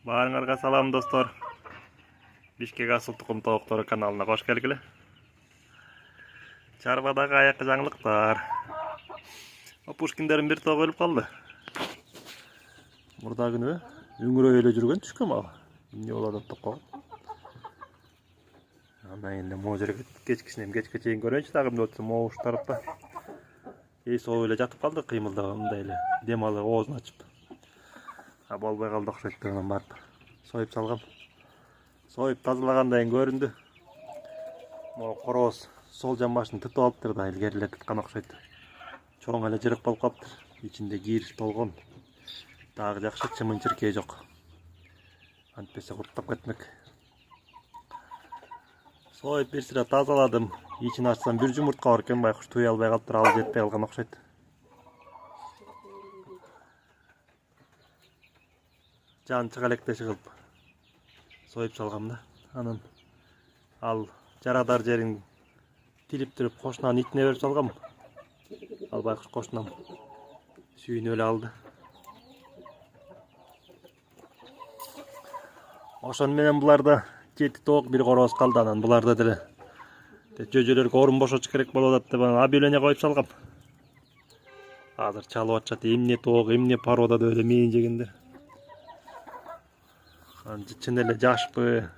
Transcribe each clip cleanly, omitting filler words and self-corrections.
Баарыңарга салам достор. Бишкек асыл тукум тооктор каналына кош келгиле. Чарбадагы аякка жаңылыктар. Пушкиндердин бир тобу өлүп калды. Мурда күнү үңүрөй эле жүргөн түшкөн мага. Эмне болот деп токко. Андан энди могу жерге кечкисинен кечке чейин көрөйүнчү дагы эмне болот могу уш тарапта. Соуп эле жатып калды кыймылдабай мындай эле дем алып оозун ачып. Болбой калды окшойт анан барып союп салгам. Союп тазалагандан кийин көрүндү. Могу короз сол жан башын тытып алыптыр да, илгери тыткан окшойт. Чоң эле жырык болуп калыптыр. Ичинде кир толгон. Дагы жакшы чымын-чиркей жок. Антпесе курттап кетмек. Союп бир сыра тазаладым. Ичин ачсам бир жумуртка бар экен, байкуш туй албай калыптыр, ал жетпей калган окшойт. Жан чыга электеши кылып союп салгам да. Анан ал жарадар жерин тилип туруп кошунанын итине берип салгам. Ал байкуш кошунам сүйүнүп эле алды. Ошон менен буларда 7 тоок бир короз калды. Анан буларда деле жөжөлөргө орун бошотуш керек болуп атат деп объявление коюп салгам. Азыр чалып атышат, эмне тоок, эмне порода деп эле мейин жегендер. Чын эле жашпы?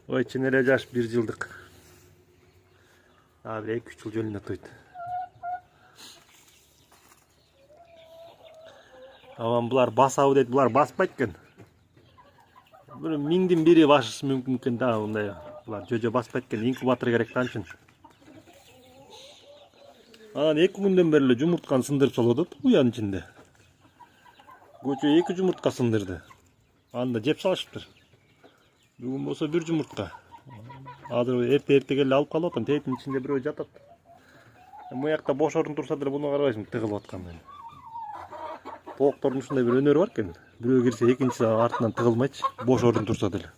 Ой, чын эле жаш, 1 жылдык. Бир 2-3 жыл жөнүнө туйт. Аван булар басабы дейт, булар баспайт экен. Бир 1000дин бири башышы мүмкүн да, мындай. Булар жөжө баспайт экен, инкубатор керек да анчын. Анан 2 күндөн бери эле жумуртканы сындырып салып атат уянын ичинде. Көчө 2 жумуртка сындырды. Анда жеп салышыптыр. Бүгүн болсо 1 жумуртка. Азыр эрте келе алып калып атам, тетин ичинде бирөө жатат. Муякта бош орун турса деле буну карабайсың, тыгылып атканын. Тооктордун ушундай бир өнөрү бар экен. Бирөө кирсе экинчиси артынан тыгылмайчы, бош орун турса деле.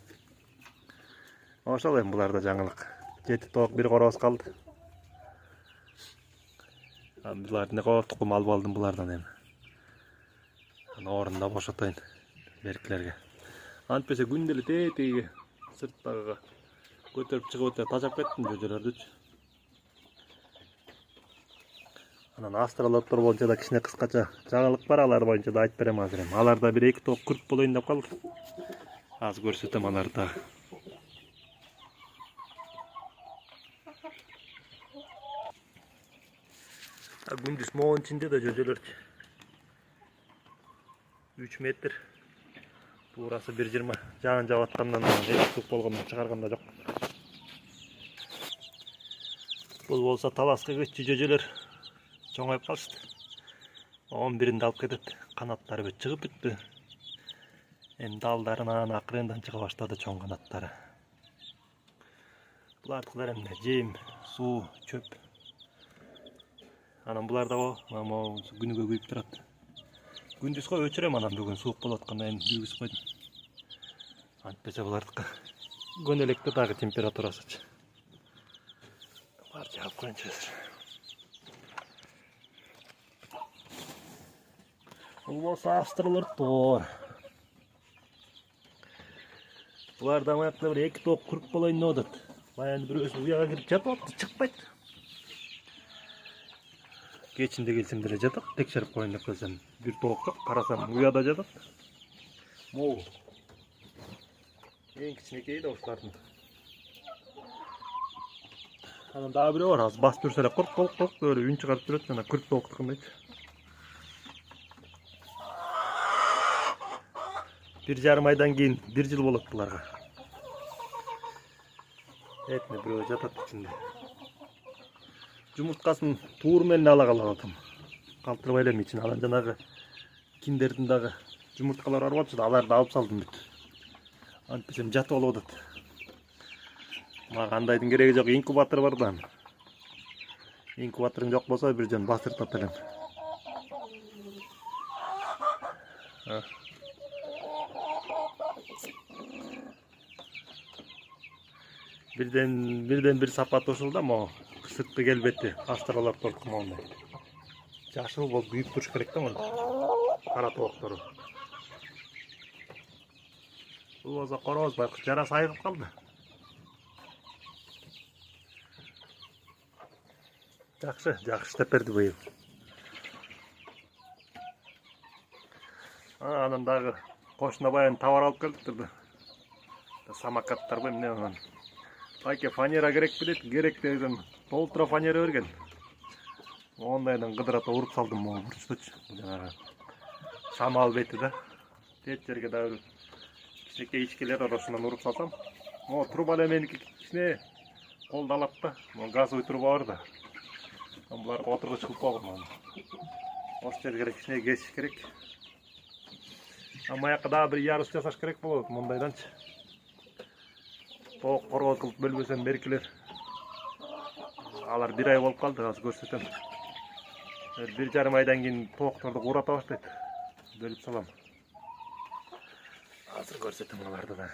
Ошол эми буларда жаңылык. 7 тоок 1 короз калды. Булардын тукум алып алдым булардан эми. Анан орунда бошотойн беркилерге. Антпесе күндө эле тетиги сырттагыга көтөрүп чыгып өтө тажап кеттим жөжөлөрдүчү. Анан австралиялыктар боюнча да кичине кыскача жаңылык бар, алар боюнча да айтып берем азыр эми. Аларда бир 2 тоок күрк болоюн деп калды. Азыр көрсөтөм аларда. Күндүз моонун ичинде да жөжөлөр 3 метр. Туурасы 1,20. Жанын жаап аткандан эч тук болгондон чыгарганда жок. Бул болсо таласка көччү жөжөлөр чоңоюп калышты. 11-inde алып кетет. Канаттары бүт чыгып бүттү. Эми далдарынан акырындан чыга баштады чоң канаттары. Булардыкылар эмне? Жем, суу, чөп. Анан булар да күнүгө күйүп турат. Күндүз кой өчүрөм, анан бүгүн суук болуп атканда эми күйгүзүп койдум. Антпесе булардыкы көнөлекте дагы температурасычы. Бар жаап коюнчу азыр. Бул болсо австралиялыктар. Буларда маякта бир 2 тоок күрк болоюн деп атат. Баягы бирөөсү уяга кирип жатып атты, чыкпайт. Кечинде келсем деле жатат, текшерип коюн деп келсем, бир тоок жок, карасам уяда жатат. Могу. Эң кичинекей да ушулардын. Анан дагы бирөө бар, азыр басып жүрсө эле корк деп эле үн чыгарып жүрөт, анан күрк тооктукундайчы. 1,5 айдан кийин 1 жыл болот буларга. Этне бирөө жатат ичинде. Жумурткасын туур менен ала калып атам. Калтырбай элем ичин. Анан жанагы киндердин дагы жумурткалары бар болчу да, аларды алып салдым бүт. Антпесем жатып алып атат. Мага андайдын кереги жок, инкубатор бар да. Инкубаторуң жок болсо бир жөн бастыртат элем. Бирден бир сапат ушул да, могу сырткы келбети австралиялыктар тукумундай. Жашыл болуп күйүп туруш керек да мына. Кара тооктору. Бул болсо короз байкуш жарасы айыгып калды. Жакшы иштеп берди быйыл. Анан дагы кошуна баягы товар алып келдиктир да. Самокаттар ба эмне анан. Айке фанера керекпи дейт, керек дедим. Толтура фанера берген. Ондайдан кыдырата уруп салдым могу бурчтучу. Жанагы шамал бети да. Тет жерге дагы кичинекей ичкелер бар, ошондон уруп салсам. Могу труба эле меники кичине колду алат да. Могу газовый труба бар да. Буларга отургуч кылып койгон. Ошол жерге кичине кесиш керек. Маяққа да бір ярыс жасаш керек болот мындайданчы. Тоқ коргоо кылып бөлбөсөм беркилер. Алар 1 ай болуп калды, азыр көрсөтөм. 1,5 айдан кийин тоокторду курата баштайт. Бөлүп салам. Азыр көрсөтөм аларды да.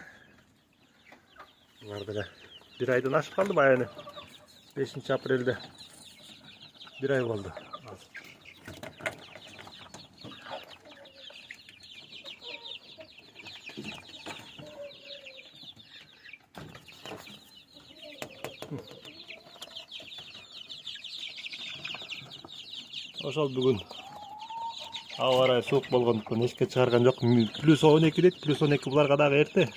Буларды да 1 айдан ашып калды баягы. 5-апрелде 1 ай болду. Ошол бүгүн аба ырайы суук болгондуктан эчке чыгарган жок. +12 дейт, +12 буларга дагы эрте.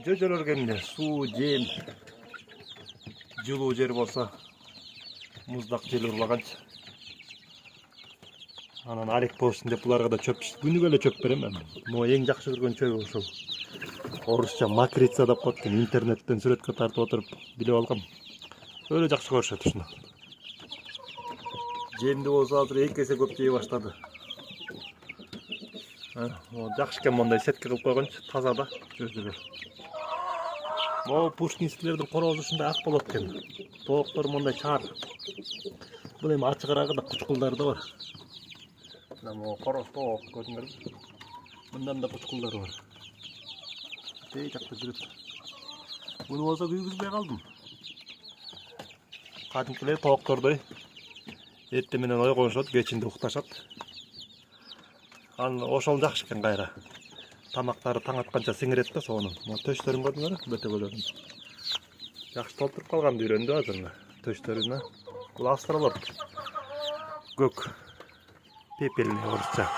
Жөжөлөргө эмне суу, жем, жылуу жер болсо муздак жел урлаганчы. Анан арек болсун деп буларга да чөп күнүгө эле чөп берем мен. Могу эң жакшы көргөн чөбү ошол. Орусча макрица деп коет экен, интернеттен сүрөткө тартып отуруп билип алгам. Öyle жакшы көрүшөт ушуну. Жемди болсо азыр 2 эсе көп жей баштады. Жакшы экен мондай сетке кылып койгончу, таза да жөзөлөр. Могу пушкинскилердин корозу ушундай ак болот экен. Тооктор мондай чаар. Бул эми ачыгыраагы да кучкулдар да бар. Мына могу короз тоок көрдүңөрбү? Мындан да кучкулдар бар. Тей жакта жүрөт. Буну болсо күйгүзбөй калдым. Кадимкилер тооктордой эртең менен ойгонушат, кечинде укташат. Анан ошол жакшы экен кайра. Тамактары таң атканча сиңирет да сонун. Могу төштөрүн көрдүңөр, бөтөгөлөрүн. Жакшы толтуруп калган үйрөндү азыр. Төштөрүнө. Бул австралот. Көк. Пепельный орусча.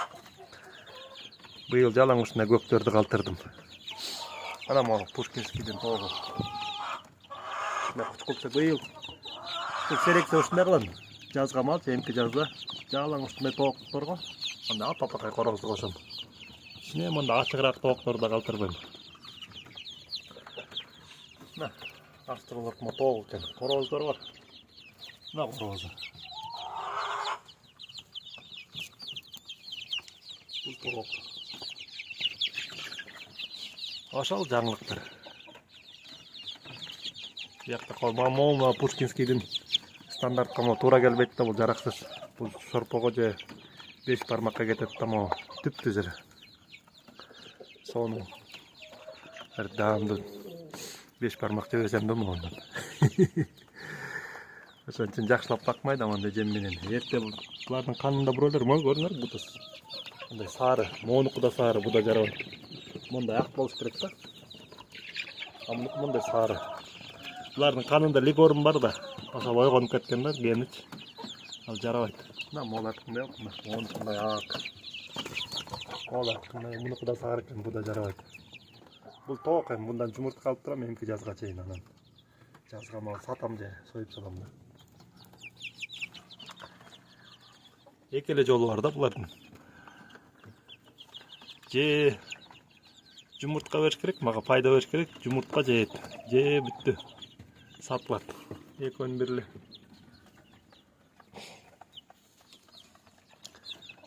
Быйыл жалаң ушундай көктөрдү калтырдым. Ана могу Пушкинскийдин тоогу. Мына кучкулча быйыл серексе ушундай кылам. Жазга мал, эмки жазда жалаң ушундай тоокторго анда апа-апакай корозду кошом. Ичине мында ачыгыраак тоокторду да калтырбайм. Мына австралот мо тоок экен, короздор бар. Мына корозу. Бул тоок. Ошол жаңылыктар. Бияқта колмамоо Пушкинскийдин стандартка мо туура келбейт да, бул жараксыз. Бул шорпого же 5 бармакка кетет да, мо түп-түзүр. Сону бир даамды 5 бармак жебесем да могу. Ошон үчүн жакшылап бакмайт амандай жем менен. Эрте булардын канында бирөөлөр мо көрүңөр, бутус. Мындай сары, монуку да сары, бу да жарабайт. Мондай ак болуш керек да. Амунуку мондай сары. Булардын канында лигорум бар да. Ошол ойгонуп кеткен да, генич. Ал жарабайт. Мына молардыкындай окуна. Монусундай ак. Молардыкындай мунуку да сары экен, бу да жарабайт. Бул тоок эми, мындан жумуртка алып турам эмки жазга чейин, анан жазга мал сатам же союп салам да. Эки эле жолу бар да булардын. Же жумуртка бериш керек, мага пайда бериш керек, жумуртка жейт. Же бүттү. Сатылат. Экөөнүн бири эле.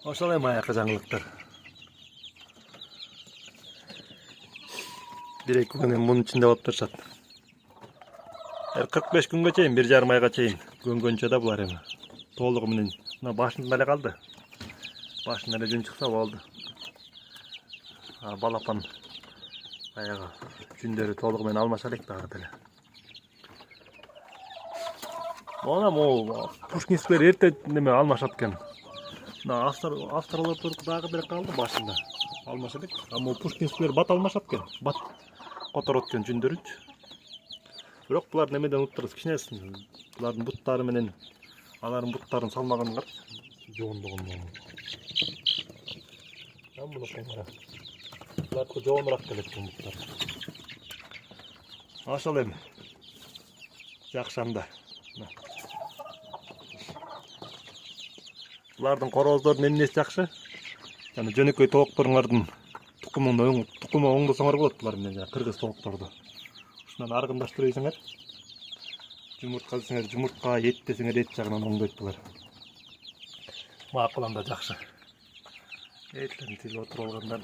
Ошол эми аякка жаңылыктар. 1-2 күн эми мунун ичинде болуп турушат. 45 күнгө чейин, 1,5 айга чейин көнгөнчө да булар эми. Толугу менен мына башында эле калды. Башында эле жүн чыкса болду. Балапан баягы жүндөрү толугу менен алмаша элек дагы деле. Мона могу Пушкинскилер эрте неме алмашат экен. Мына австралопитек дагы бир калды башында. Алмаш элек. Ама пушкинскилер бат алмашат экен. Бат которот экен жүндөрүнчү. Бирок булар немеден уттырыз кичинесин. Булардын буттары менен алардын буттарын салмаган кар. Жоондугунан. Муну кара. Булар жоонураак келет буттар. Ошол эми. Жакшанда. Булардын корооздордун эмнеси жакшы? Жана жөнөкөй тоокторуңардын тукуму оңдосоңор болот булар менен кыргыз тоокторду. Ушунан аргындаштырып ийсеңер. Жумуртка десеңер жумуртка, эт десеңер эт жагынан оңдойт булар. Макул анда жакшы. Этлерин тилип отуруп алгандан